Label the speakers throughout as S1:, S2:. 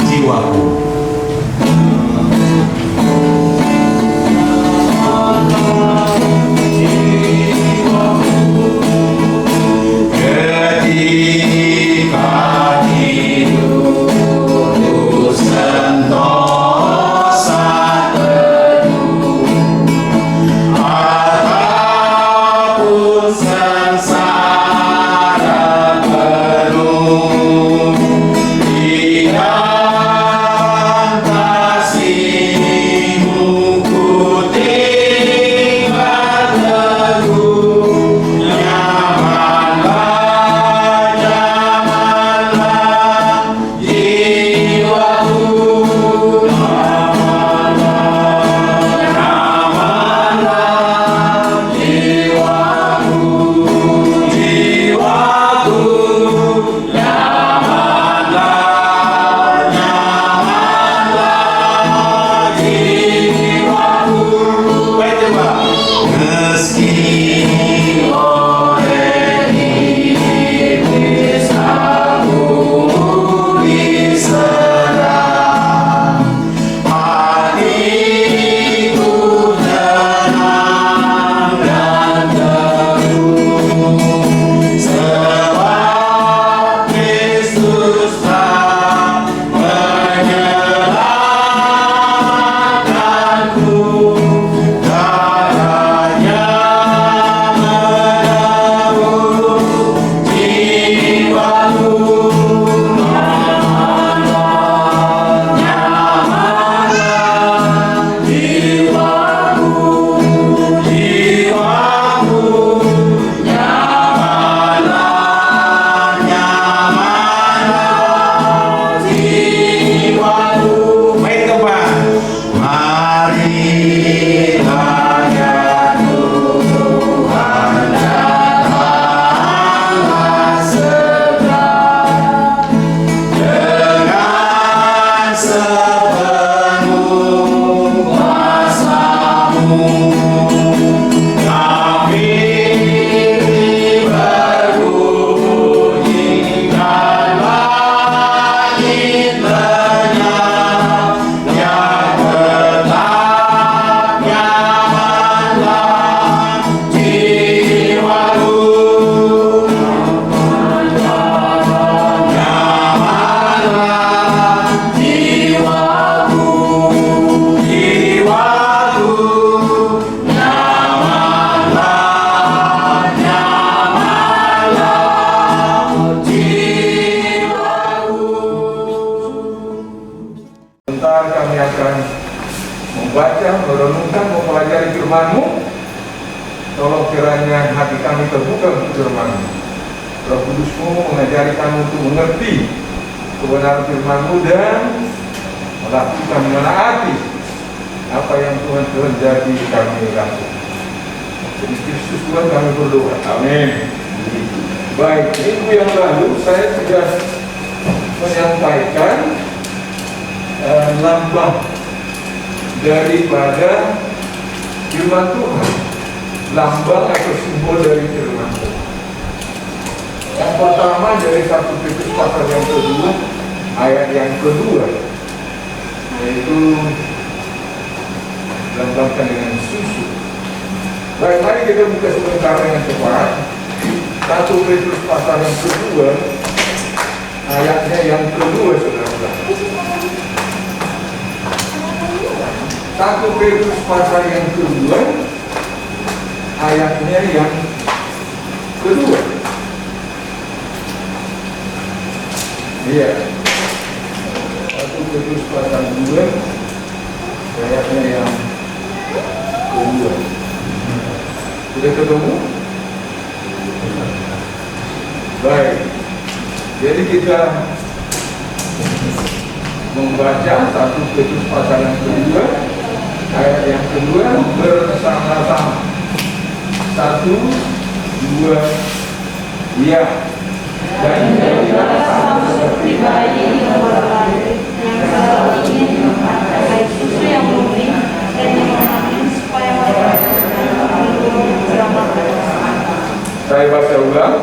S1: jiwaku. Ketika hidupku sentosa teduh, ataupun sengsara penuh, di dalam kasih-Mu ku tinggal teguh. Nyamanlah, nyamanlah jiwaku, nyamanlah jiwaku, jiwaku, nyamanlah, nyamanlah jiwaku. Baik, coba. Meski oleh iblis aku diserang, hatiku tenang dan teguh, sebab Kristus telah menyelamatkanku. Darahnya menebus jiwaku, nyamanlah, nyamanlah jiwaku, jiwaku, nyamanlah, nyamanlah jiwaku. Baik, teman. Marilah ya Tuhan, datanglah segera dengan sepenuh kuasa-Mu. Kami berbunyi dan langit lenyap, yang tetap nyamanlah jiwaku, nyamanlah jiwaku, jiwaku, nyamanlah, nyamanlah jiwaku.
S2: Sebentar kami akan membaca, merenungkan, mempelajari firman-Mu. Tolong kiranya hati kami terbuka untuk firman-Mu. Roh Kudus-Mu mengajari kami untuk mengerti kebenaran firman-Mu dan melakukan, menaati apa yang Tuhan kehendaki kami lakukan. Jadi Kristus Tuhan kami berdoa. Amin. Baik, minggu yang lalu saya sudah menyampaikan lambang daripada firman Tuhan, lambang atau simbol dari firman Tuhan. Yang pertama dari 1 Petrus pasal yang kedua, ayat yang kedua, yaitu dilambangkan dengan susu. Baik, mari kita buka sebentar dengan cepat. 1 Petrus pasal yang kedua, ayatnya yang kedua, saudara-saudara. 1 Petrus pasal yang kedua, ayatnya yang kedua. Iya. 1 Petrus pasal 2, ayatnya yang kedua. Sudah ketemu? Baik. Jadi kita membaca 1 Petrus pasal yang kedua, ayat yang kedua bersama-sama. 1, 2, ya. Dan jadilah sama seperti bayi yang berlari, yang selalu ingin memakai susu yang murni dan yang memakan supaya mereka Saya baca ulang.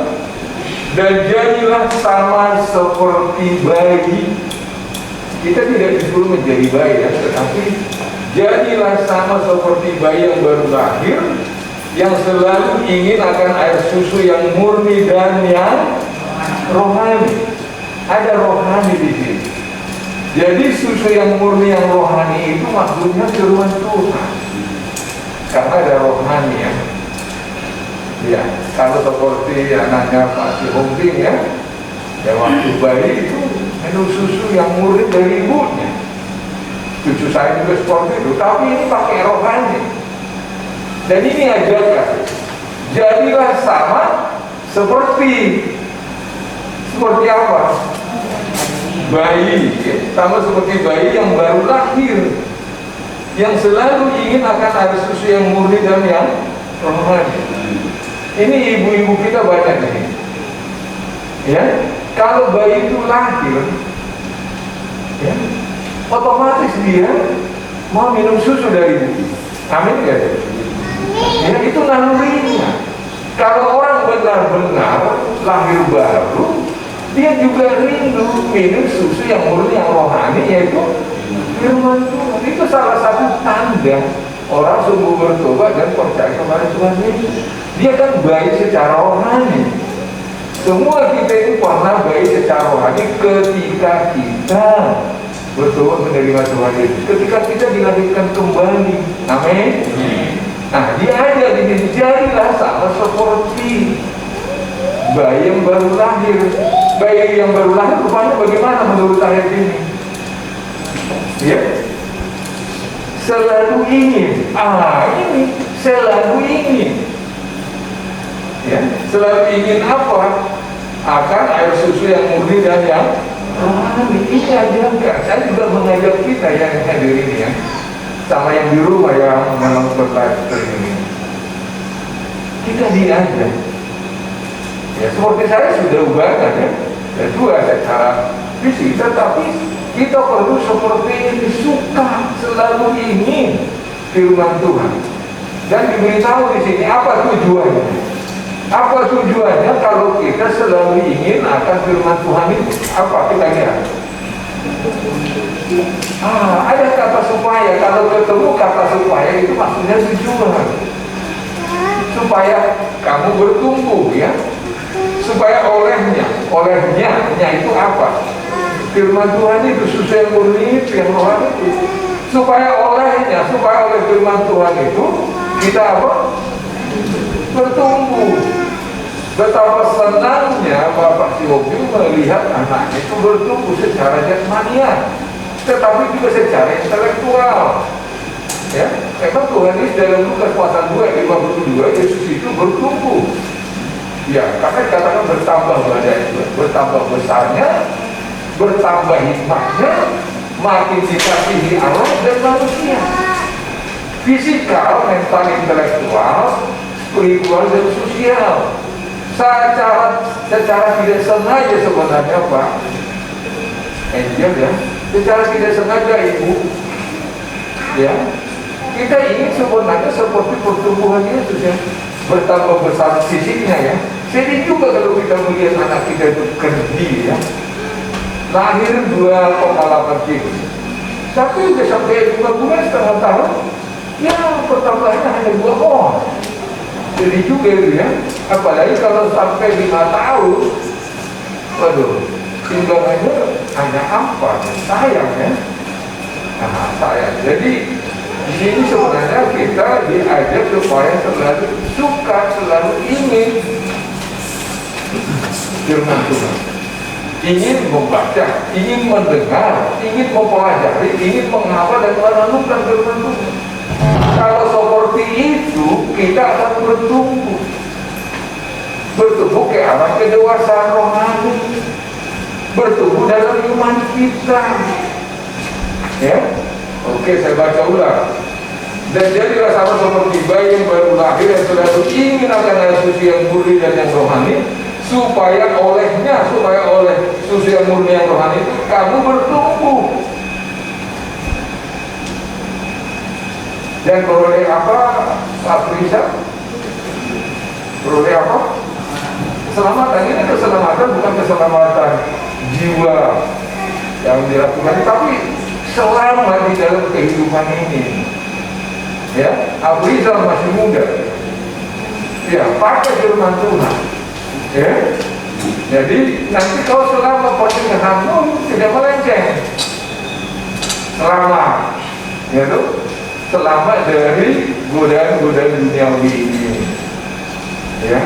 S2: Dan jadilah sama seperti bayi Kita tidak disuruh menjadi bayi ya, tetapi jadilah sama seperti bayi yang baru lahir, yang selalu ingin akan air susu yang murni dan yang rohani. Ada rohani di sini. Jadi susu yang murni yang rohani itu maksudnya firman Tuhan. Karena ada rohani ya. Ya, kalau seperti anaknya Pak Cihongding ya, waktu bayi itu minum susu yang murni dari ibunya. Cucu saya juga seperti itu, tapi ini pakai rohani. Dan ini ajarkan, jadilah sama seperti apa? Bayi, ya? Sama seperti bayi yang baru lahir, yang selalu ingin akan ada susu yang murni dan yang rohani. Ini ibu-ibu kita banyak ini. Ya, kalau bayi itu lahir, ya, otomatis dia mau minum susu dari ibu. Amin ya? Ya, itu nalurinya. Kalau orang benar-benar lahir baru, dia juga rindu minum susu yang murni, yang rohani, yaitu firman Tuhan. Itu salah satu tanda orang sungguh bertobat dan percaya kepada Tuhan Yesus. Dia kan baik secara rohani. Semua kita ini pernah baik secara rohani ketika kita bertobat menerima Tuhan Yesus. Ketika kita dilahirkan kembali. Amin. Nah, dia aja jadilah sama seperti bayi yang baru lahir. Bayi yang baru lahir rupanya bagaimana menurut ayat ini? Ya, selalu ingin. Ini selalu ingin. Ya, selalu ingin apa? Akan air susu yang murni dan yang rohani. Ini aja. Saya juga mengajak kita yang hadir ini ya, sama yang di rumah yang menonton live ini, kita diajak. Ya, seperti saya sudah ubahkan ya, dua secara fisik, tetapi kita perlu seperti ini, suka, selalu ingin firman Tuhan. Dan diberitahu di sini apa tujuannya. Apa tujuannya kalau kita selalu ingin akan firman Tuhan itu? Apa kita kira? Ada kata supaya. Kalau ketemu kata supaya itu maksudnya tujuan. Supaya kamu bertumbuh ya. Supaya olehnya itu apa? Firman Tuhan itu susu yang murni itu, yang rohani itu. Supaya oleh firman Tuhan itu kita apa? Bertumbuh. Betapa senangnya Bapak Siobi melihat anaknya itu bertumbuh secara jasmania, tetapi juga secara intelektual. Ya, memang Tuhan Yesus dalam Lukas pasal 2:52 Yesus itu bertumbuh. Ya, karena katakan bertambah badannya, bertambah besarnya, bertambah hikmahnya, makin dikasihi Allah dan manusia. Fisikal, mental, intelektual, spiritual dan sosial. Secara tidak sengaja sebenarnya Pak Angel ya, secara tidak sengaja Ibu ya, kita ingin sebenarnya seperti pertumbuhan Yesus ya, bertambah besar fisiknya ya. Jadi juga kalau kita melihat anak kita itu kerdi ya, lahir 2,8 kilo, tapi udah sampai 5 bulan setengah tahun ya, pertambahannya hanya 2 on. Jadi juga itu ya, apalagi kalau sampai 5 tahun, waduh, timbangannya hanya 4, sayang ya. Sayang. Jadi di sini sebenarnya kita diajak supaya selalu suka, selalu ingin firman Tuhan, ingin membaca, ingin mendengar, ingin mempelajari, ingin menghafal dan merenungkan firman Tuhan. Kalau seperti itu kita akan bertumbuh ke arah kedewasaan rohani, bertumbuh dalam iman kita. Ya, oke, saya baca ulang. Dan jadilah sama seperti bayi yang baru lahir yang selalu ingin akan air susu yang murni dan yang rohani, supaya oleh susu yang murni yang rohani itu kamu bertumbuh. Dan peroleh apa, Pak Risa? Peroleh apa? Keselamatan. Ini keselamatan bukan keselamatan jiwa, yang dilakukan, tapi selama di dalam kehidupan ini, ya, Abrizal masih muda, ya, pakai firman Tuhan, ya. Jadi nanti kalau selama pernikahanmu tidak melenceng, selama, ya tuh, selama dari godaan-godaan duniawi ini, ya.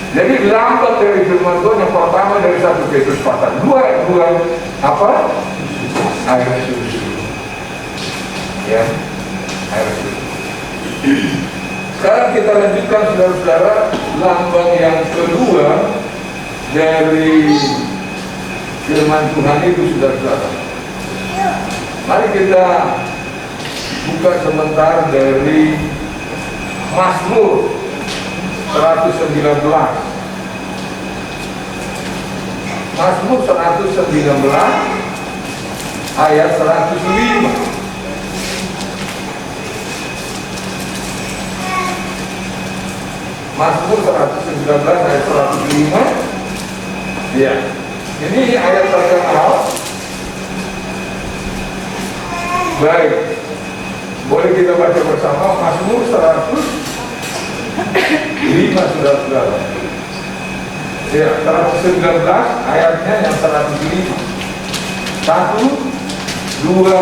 S2: Jadi lambat dari firman Tuhan yang pertama dari 1 Petrus pasal 2 apa? Air susu, ya, air susu. Sekarang kita lanjutkan saudara-saudara, lambang yang kedua dari firman Tuhan itu, saudara-saudara. Mari kita buka sebentar dari Mazmur 119. Mazmur 119 ayat 105. Mazmur 119 ayat 105. Ya, ini ayat terkenal. Baik, boleh kita baca bersama Mazmur 105, saudara-saudara. Ya, 119 ayatnya yang 105. 1, 2,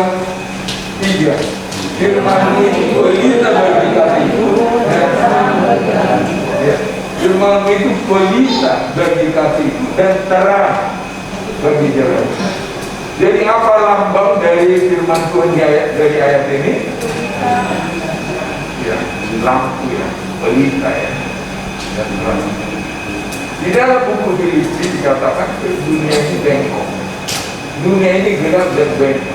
S2: 3. Firman-Mu pelita bagi kaki, ya, firman-Mu itu pelita bagi kaki dan terang bagi jalan. Jadi apa lambang dari firman Tuhan dari ayat ini? Ya, lampu, ya, pelita, ya, dan terang. Di dalam buku Filipi dikatakan dunia ini bengkok, dunia ini gelap dan bengkok.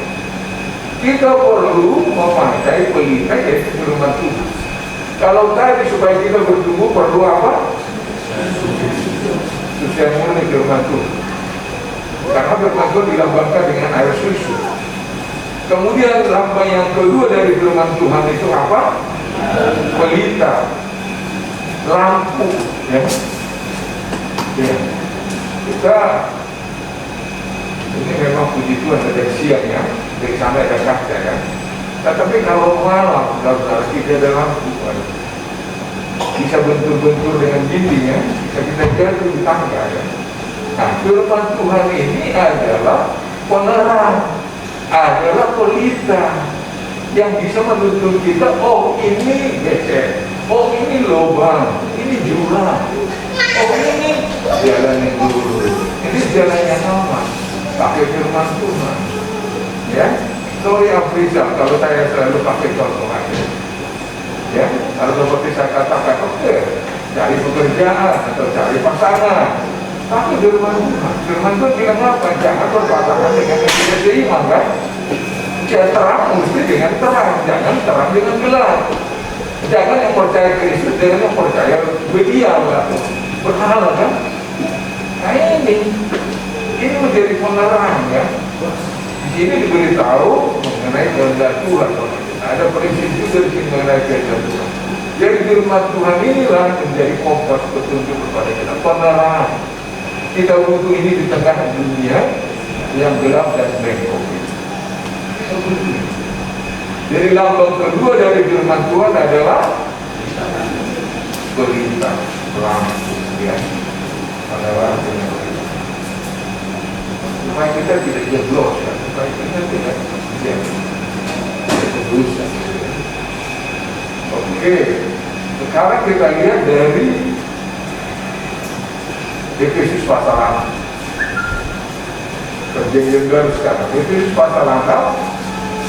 S2: Kita perlu memakai pelita, yaitu firman Tuhan. Kalau tadi supaya kita bertumbuh perlu apa? Susu yang murni firman Tuhan. Karena firman Tuhan dilambangkan dengan air susu. Kemudian lambang yang kedua dari firman Tuhan itu apa? Pelita, lampu, ya. Ya. Kita ini memang puji Tuhan ada siang, ya, dari sana ada kaca, kan. Tetapi kalau malam, saudara, kita ada lampu, bisa bentur-bentur dengan dindingnya, bisa kita jatuh di tangga, ya. Nah, firman Tuhan ini adalah penerang, adalah pelita yang bisa menuntun kita. Oh, ini becek, oh, ini lubang, ini jurang, oh, ini jalan yang lurus, ini jalan yang aman. Pakai firman Tuhan, ya. Sorry Afrizal, kalau saya selalu pakai contoh aja, ya. Kalau seperti saya katakan, oke, cari pekerjaan atau cari pasangan, tapi firman Tuhan bilang apa? Jangan berpasangan dengan yang tidak seiman, kan? Ya, terang mesti dengan terang, jangan terang dengan gelap. Jangan yang percaya Kristus dengan yang percaya Beliau, berhala, kan? Nah, ini menjadi penerang, ya. Di sini diberitahu mengenai kehendak Tuhan. Ada prinsip juga di sini mengenai kehendak Tuhan. Jadi firman Tuhan inilah menjadi kompas petunjuk kepada kita, penerang. Kita butuh ini di tengah dunia yang gelap dan bengkok. Jadi lambang kedua dari firman Tuhan adalah pelita, lampu, ya. Adalah supaya kita tidak jeblos, ya. Supaya kita tidak berdosa. Oke, sekarang kita lihat dari Efesus pasal 6. Perjanjian baru sekarang, Efesus pasal 6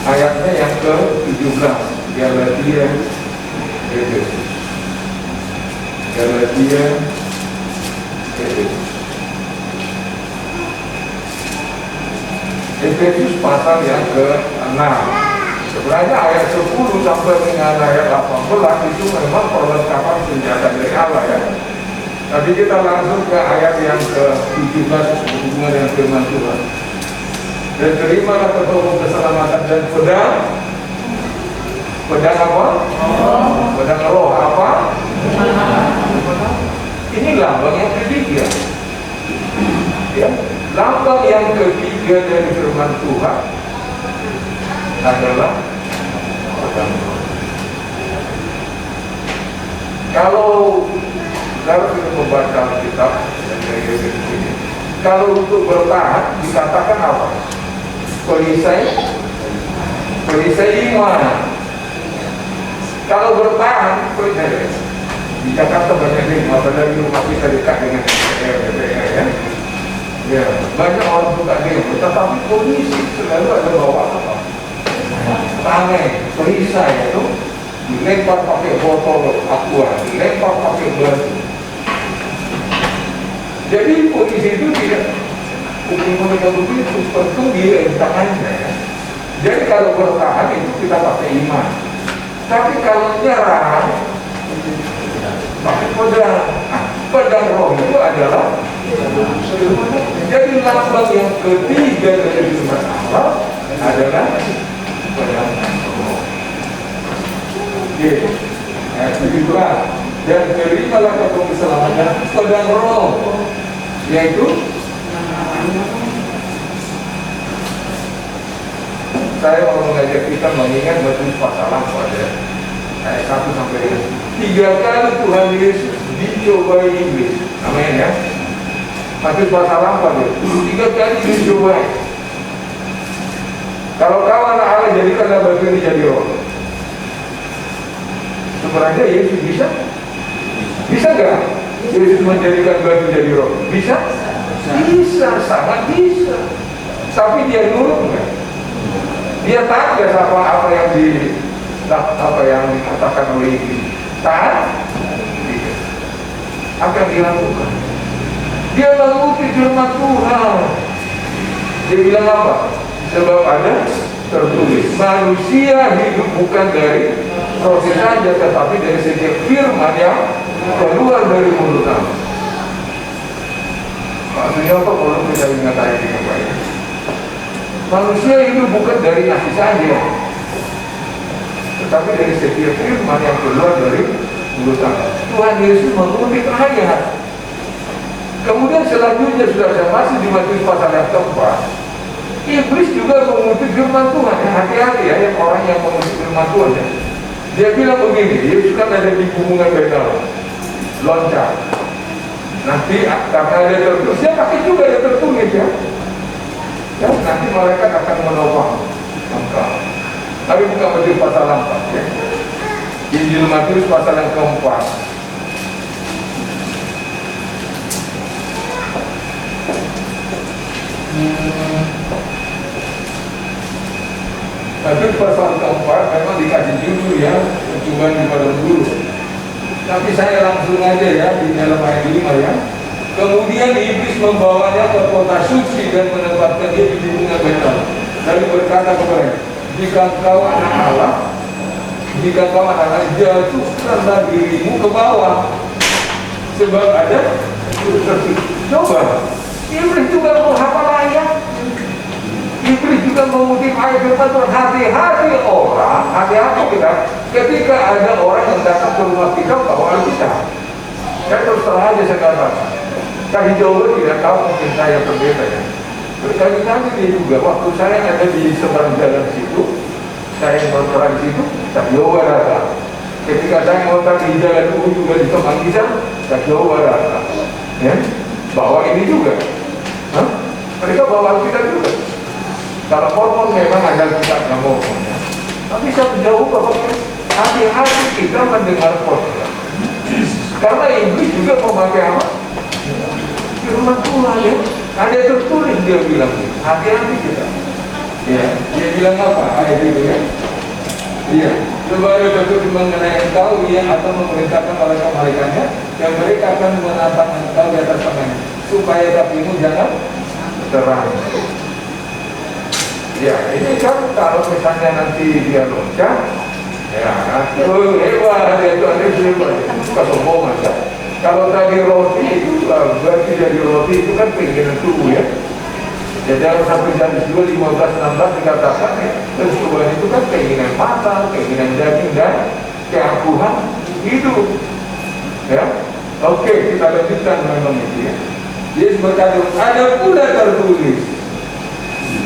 S2: ayatnya yang ke-17. Galatia, Efesus, Galatia, Efesus. Efesus pasal yang ke-6. Sebenarnya ayat 10 sampai dengan ayat 18 itu memang perlengkapan senjata dari Allah, ya. Tapi kita langsung ke ayat yang ke-17 berhubungan dengan firman Tuhan. Dan terimalah ketemu keselamatan dan pedang. Pedang apa? Pedang roh apa? Ini lambang yang ketiga, ya. Lambang yang ketiga dari firman Tuhan adalah pedang roh. Kalau kita membaca Alkitab dan dari ini, kalau untuk bertahan dikatakan apa? Perisai iman. Kalau bertahan, di Jakarta banyak nih, apalagi rumah kita dekat dengan DPR ya. Ya, banyak orang suka demo, tetapi polisi selalu ada bawa apa? Tangan, perisai itu dilempar pakai botol aqua, dilempar pakai batu. Jadi polisi itu tidak hukum itu seperti di tangannya. Ya. Jadi kalau bertahan itu kita pakai iman. Tapi kalau nyerang pakai pedang. Pedang roh itu adalah jadi lambang yang ketiga dari firman Allah adalah pedang roh. Oke, begitulah. Dan terimalah kamu keselamatan pedang roh, yaitu saya mau mengajak kita mengingat Matius pasal 4 ayat 1 sampai 3 kali Tuhan Yesus dicobai iblis. Amin ya. Matius pasal 4 3 kali dicobai. Kalau kau anak Allah, jadikanlah batu ini jadi roh. Sebenarnya Yesus bisa? Bisa nggak? Yesus menjadikan batu jadi roh? Bisa? Bisa, sangat bisa. Tapi dia nurut nggak? Dia taat nggak sama apa yang dikatakan oleh iblis? Taat? Tidak. Apa yang dia lakukan? Dia mengikuti firman Tuhan. Dia bilang apa? Sebab ada tertulis, manusia hidup bukan dari roti saja, tetapi dari setiap firman yang keluar dari mulut Allah. Maksudnya apa kalau kita ingat ayat ini baik? Manusia hidup bukan dari nasi saja, tetapi dari setiap firman yang keluar dari mulut Allah. Tuhan Yesus mengutip ayat. Kemudian selanjutnya sudah saya masih di Matius pasal yang keempat. Iblis juga mengutip firman Tuhan. Hati-hati ya yang orang yang mengutip firman Tuhan ya. Dia bilang begini, Yesus kan ada di hubungan begal, loncat. Nanti karena ada tertulis, dia pakai juga ada tertulis ya. Ya, nanti mereka akan menolong engkau. Tapi bukan Matius pasal 4 ya. Injil Matius pasal yang keempat. Matius pasal keempat memang dikasih judul ya, percobaan di padang gurun. Tapi saya langsung aja ya di dalam ayat 5 ya. Kemudian iblis membawanya ke kota suci dan menempatkan dia di hubungan begal. Lalu berkata kepadanya, jika engkau anak Allah, jatuhkanlah dirimu ke bawah, sebab ada coba. Iblis juga menghafal ayat. Iblis juga mengutip ayat firman Tuhan. Hati-hati orang, hati-hati kita ketika ada orang yang datang ke rumah kita bawa Alkitab. Saya terus terang aja saya katakan, kali Jawa tidak tahu mungkin saya berbeda ya. Berkali-kali dia juga waktu saya ada di seberang jalan situ, saya ngontrak di situ, tak Jawa datang. Ketika saya ngontrak di jalan itu juga di Kemanggisan, tak Jawa datang. Ya, bawa ini juga. Hah? Mereka bawa Alkitab juga. Kalau Mormon memang ada kitabnya Mormon ya. Tapi saya jauh bahwa hati-hati kita mendengar podcast. Karena iblis juga memakai apa? Firman Tuhan ya. Ada tertulis dia bilang, hati-hati kita. Ya, dia bilang apa? Ayat itu ya. Iya. Sebab ada tertulis mengenai engkau ya, atau memerintahkan malaikat-malaikatnya, dan mereka akan menantang engkau di atas tangannya, supaya kakimu jangan terang. Ya, ini kan kalau misalnya nanti dia loncat, ya, hebat, dia itu ada hebat, kesombongan kan. Kalau tadi roti itu berarti jadi roti itu kan keinginan tubuh ya. Jadi dalam 1 Yohanes 2:15-16 dikatakan ya, kesubuhan itu kan keinginan mata, keinginan daging dan keangkuhan hidup. Ya, oke kita lanjutkan memang itu ya. Yesus berkata, ada pula tertulis,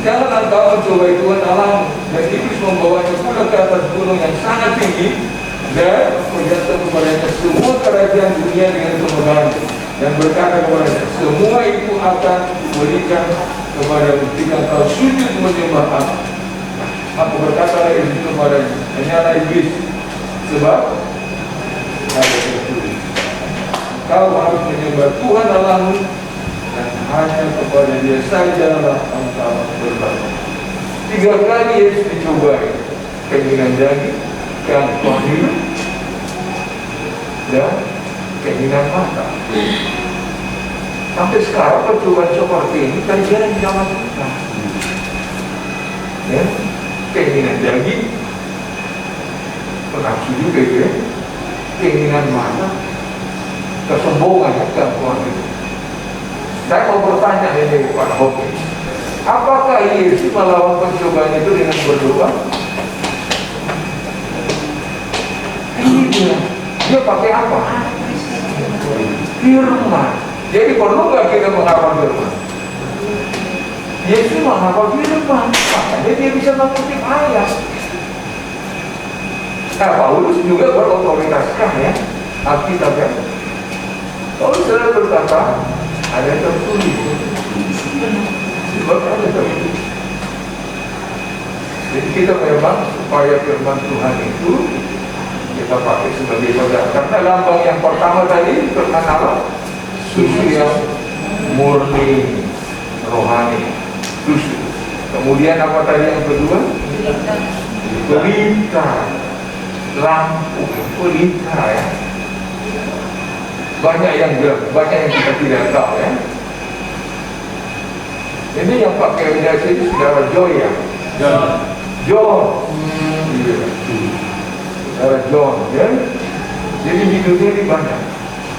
S2: jangan engkau mencobai Tuhan Allahmu. Dan iblis membawanya pula ke atas gunung yang sangat tinggi dan berjatuh kepadanya semua kerajaan dunia dengan kemegahannya, dan berkata kepadanya, semua itu akan kuberikan kepadamu jika engkau sujud menyembah aku. Maka berkatalah iblis kepadanya, hanyalah iblis, sebab ada tertulis, kau harus menyembah Tuhan Allahmu dan hanya kepada Dia sajalah engkau berbakti. 3 kali Yesus dicobai, keinginan daging, keangkuhan hidup, dan keinginan mata. Sampai sekarang percobaan seperti ini terjadi di zaman kita. Ya, keinginan daging, nafsu juga itu ya, keinginan mata, kesombongan, keangkuhan hidup. Saya mau bertanya ini kepada Hoki, apakah Yesus melawan pencobaan itu dengan berdoa? Dia pakai apa? Firman. Jadi perlu nggak kita menghafal firman? Yesus menghafal firman, makanya dia bisa mengutip ayat. Nah, Paulus juga berotoritaskan ya, Alkitab ya. Paulus sudah berkata, ada yang tertulis. Ada tertulis. Jadi kita memang supaya firman Tuhan itu kita pakai sebagai modal. Karena lambang yang pertama tadi firman Allah, susu yang murni rohani, susu. Kemudian apa tadi yang kedua? Pelita, lampu, pelita ya. Banyak yang kita tidak tahu ya. Ini yang pakai redaksi itu saudara Joy ya. John. Saudara John ya. Jadi hidupnya ini banyak.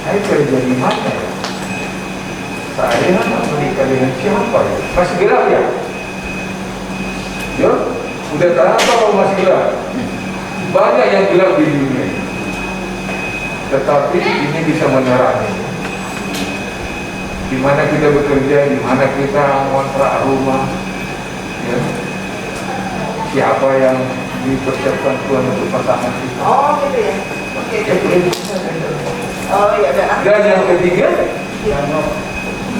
S2: Saya kerja di mana ya? Saya menikah dengan siapa ya? Masih gelap ya? Ya? Udah tahu atau masih gelap? Banyak yang gelap di dunia. Tetapi ini bisa menerangi. Di mana kita bekerja, di mana kita ngontrak rumah, ya. Siapa yang dipersiapkan Tuhan untuk pasangan kita?
S3: Oh gitu ya. Oke. Oh ya udah.
S2: Dan yang ketiga,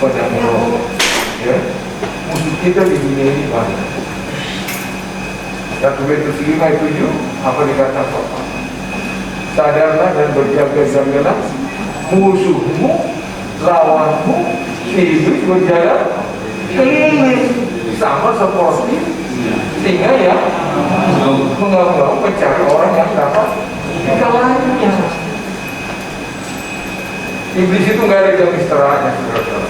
S2: pedang roh. Ya, musuh kita di dunia ini banyak. 1 Petrus 5:7 apa dikatakan? Sadarlah dan berjaga-jagalah, musuhmu, lawanmu, iblis berjalan keliling sama seperti singa yang mengganggu mencari orang yang dapat dikalahkannya. Iblis itu nggak ada jam istirahatnya, saudara-saudara.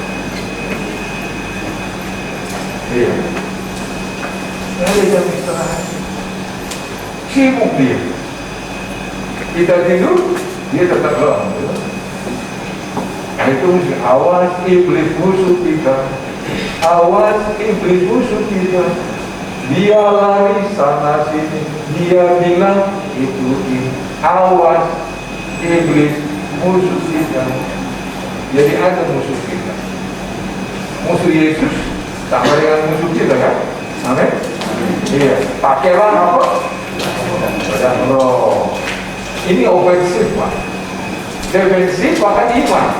S2: Iya, nggak ada jam istirahat. Sibuk dia. Kita tidur, dia tetap bangun. Nah itu mesti awas iblis musuh kita. Awas iblis musuh kita. Dia lari sana sini, dia bilang itu ini. Awas iblis musuh kita. Jadi ada musuh kita. Musuh Yesus sama dengan musuh kita kan? Amin. Iya. Pakailah apa? Pedang roh. Ini ofensif Pak. Defensif pakai iman.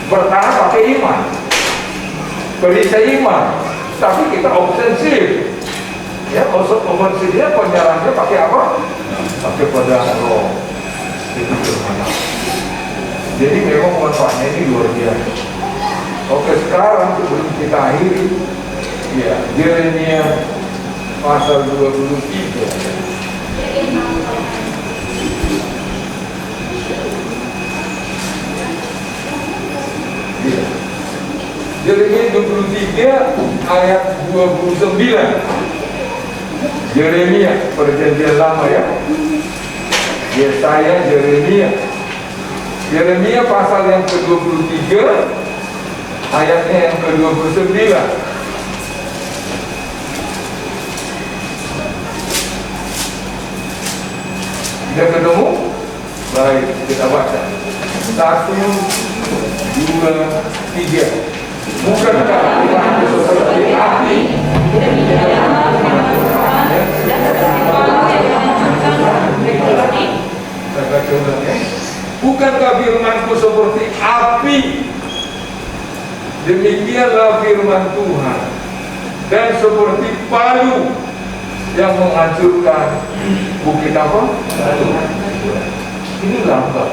S2: Bertahan pakai iman. Berisai iman. Tapi kita ofensif. Ya, ofensifnya penyerangnya pakai apa? Pakai pedang roh. Itu gimana? Jadi memang manfaatnya ini luar biasa. Oke, sekarang sebelum kita akhiri, ya, Yeremia pasal 23. Yeremia 23 ayat 29. Yeremia perjanjian lama ya. Yesaya, Yeremia. Yeremia pasal yang ke-23 ayatnya yang ke-29. Sudah ketemu? Baik, kita baca. 1, 2, 3. Bukankah firman-Ku seperti api? Saya baca ulang ya. Bukankah firman-Ku seperti api? Demikianlah firman Tuhan. Dan seperti palu yang menghancurkan bukit apa? Ini lambang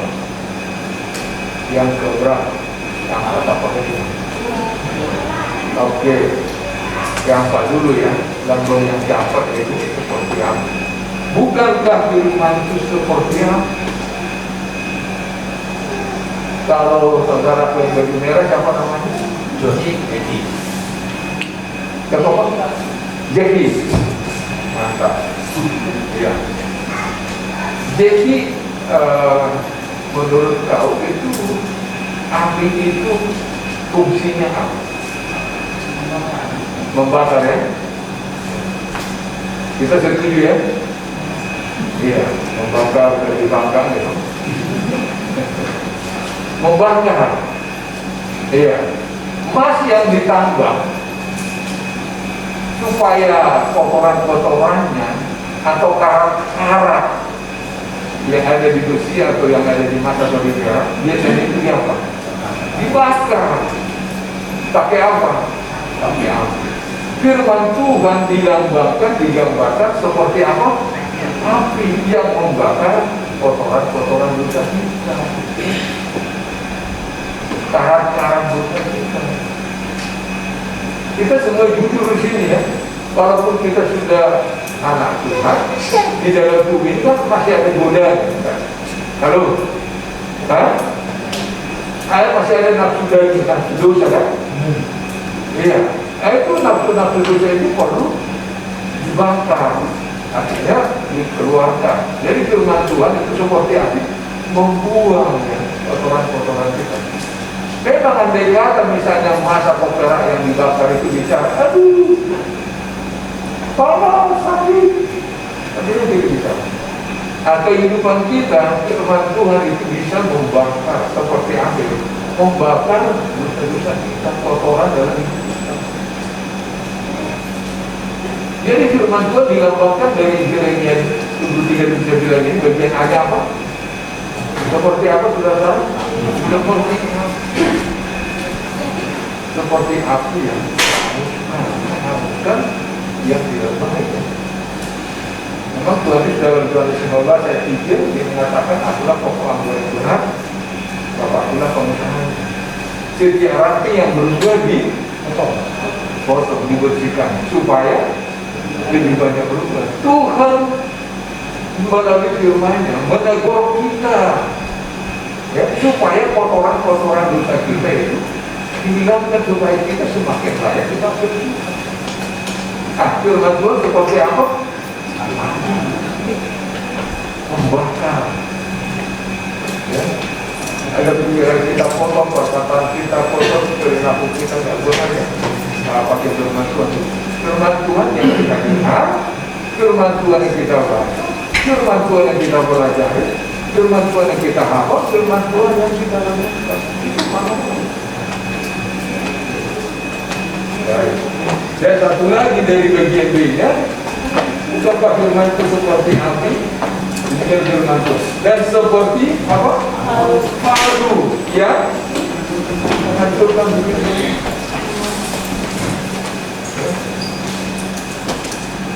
S2: yang keberapa? Yang apa ini? Oke, yang apa dulu ya? Lambang yang dapat itu seperti apa? Bukankah firman itu seperti apa? Kalau saudara yang baju merah siapa namanya? Jeki. Siapa Pak? Jeki. Mantap. Ya. Jeki, menurut kau itu api itu fungsinya apa? Membakar ya? Kita setuju ya? Iya, membakar dari bangkang ya. Membakar. Iya. Emas yang ditambang supaya kotoran-kotorannya atau karat-karat yang ada di besi atau yang ada di mata atau di perak, biasanya itu apa? Dibakar. Pakai apa? Pakai api. Firman Tuhan dilambangkan, digambarkan seperti apa? Api yang membakar kotoran-kotoran dosa kita, karat-karat dosa kita. Kita semua jujur di sini ya. Walaupun kita sudah anak Tuhan, di dalam tubuh ini kan masih ada godaan. Halo? Hah? Masih ada nafsu dari nafsu dosa kan? Iya. Itu nafsu-nafsu dosa itu perlu dibakar. Akhirnya dikeluarkan. Jadi firman Tuhan itu seperti api membuang ya, kotoran-kotoran kita. Memang andai kata misalnya masa perak yang dibakar itu bicara, aduh, panas, sakit, tapi itu tidak bisa. Kehidupan kita, firman Tuhan itu bisa membakar seperti api, membakar dosa-dosa kita, kotoran dalam hidup kita. Jadi firman Tuhan dilambangkan dari Yeremia 33:9 ini bagian ada apa? Seperti apa saudara? Seperti api yang menghabiskan yang tidak baik. Memang Tuhan Yesus dalam Yohanes 15 ayat 3 dia mengatakan, akulah pokok anggur yang benar, Bapakkulah pengusaha. Setiap ranting yang berbuah potong, dibersihkan supaya lebih banyak berubah. Tuhan melalui firman-Nya menegur kita ya, supaya kotoran-kotoran dosa kita itu dihilangkan supaya kita semakin layak kita bersyukur. Firman Tuhan seperti apa? Membakar ya. Ada pikiran kita potong, perkataan kita potong, perilaku kita tidak benar ya. Pakai firman Tuhan. Firman Tuhan yang kita dengar, firman Tuhan yang kita baca, firman Tuhan yang kita pelajari, firman Tuhan yang kita hafal, firman Tuhan yang kita lakukan. Itu mana? Dan satu lagi dari bagian B-nya, bukankah firman itu seperti api? Demikian firman Tuhan. Dan seperti apa? Palu ya, menghancurkan bukit.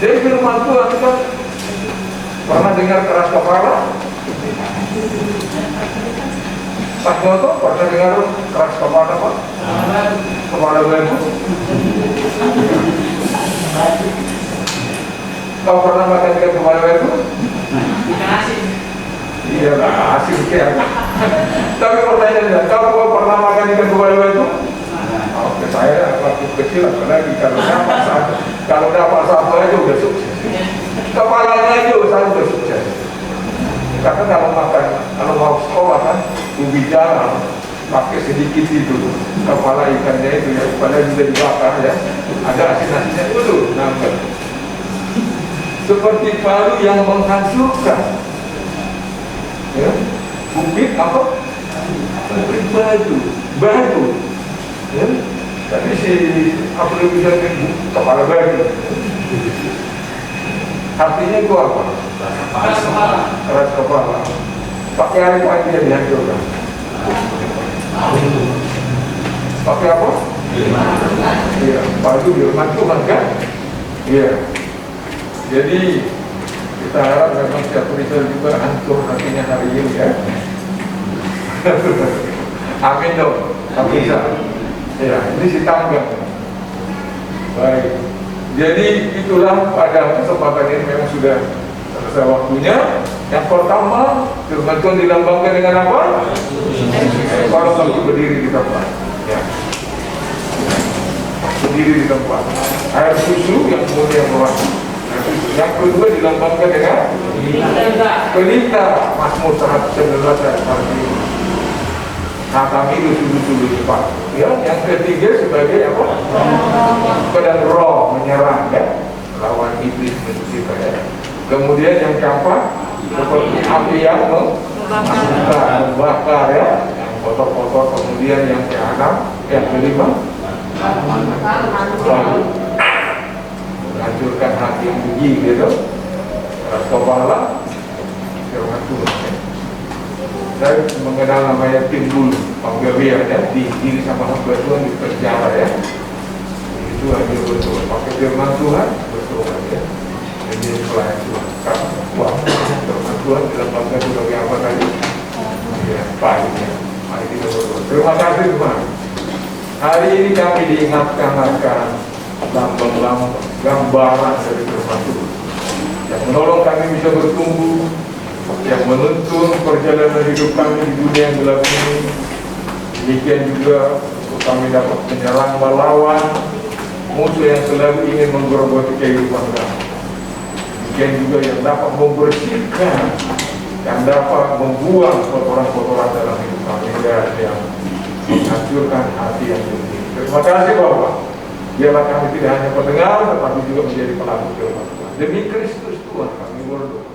S2: Jadi firman Tuhan kan pernah dengar keras kepala? Pak Nyoto pernah dengar keras kepala Pak? Kepala batu? Kau pernah makan ikan kepala batu?
S3: Ikan asin.
S2: Iya lah, asin ya. Tapi pertanyaannya, kau pernah makan ikan kepala batu? Oke, saya waktu kecil apalagi kalau dapat satu aja udah sukses. Kepalanya aja saya udah sukses. Karena kalau mau sekolah kan ubi jalan pakai sedikit itu kepala ikannya itu ya, kepala juga dibakar ya, ada asin-asinnya dulu nambah. Seperti palu yang menghancurkan ya, bukit apa? Bukit batu ya. Tapi si Abdul bisa kepala bagi. Artinya itu apa? Keras kepala. Pakai apa yang dia dihancurkan? Pakai apa? Iya, baju firman Tuhan kan? Iya. Jadi kita harap memang setiap Kristen juga hancur hatinya hari ini ya. Amin dong. Amin. Ya, ini si tanggang. Baik. Jadi itulah pada kesempatan ini memang sudah selesai waktunya. Yang pertama, firman Tuhan dilambangkan dengan apa? Kalau selalu berdiri di tempat. Ya. Berdiri di tempat. Air susu yang kemudian keluar. Yang kedua dilambangkan dengan pelita. Mazmur 119 ayat 1. Nah, kami dulu cepat. Ya, yang ketiga sebagai apa? Pedang roh menyerang ya, lawan iblis kita ya. Kemudian yang keempat seperti api yang membakar ya, yang kotor-kotor. Kemudian yang keenam, yang kelima, menghancurkan hati yang keji gitu. Kepala firman Tuhan ya. Saya mengenal namanya Timbul Panggalia ya, diri sama hamba Tuhan di penjara ya. Itu hanya betul pakai firman Tuhan betul ya. Jadi pelayan Tuhan. Wah, firman Tuhan dilambangkan sebagai apa tadi? Ya, baik ya. Mari kita berdoa. Terima kasih Tuhan. Hari ini kami diingatkan akan lambang-lambang gambaran dari firman Tuhan yang menolong kami bisa bertumbuh, yang menuntun perjalanan hidup kami di dunia yang gelap ini. Demikian juga untuk kami dapat menyerang melawan musuh yang selalu ingin menggerogoti kehidupan kami. Demikian juga yang dapat membersihkan, yang dapat membuang kotoran-kotoran dalam hidup kami dan yang menghancurkan hati yang tinggi. Terima kasih Bapak. Biarlah kami tidak hanya pendengar, tetapi juga menjadi pelaku firman Tuhan. Demi Kristus Tuhan kami berdoa.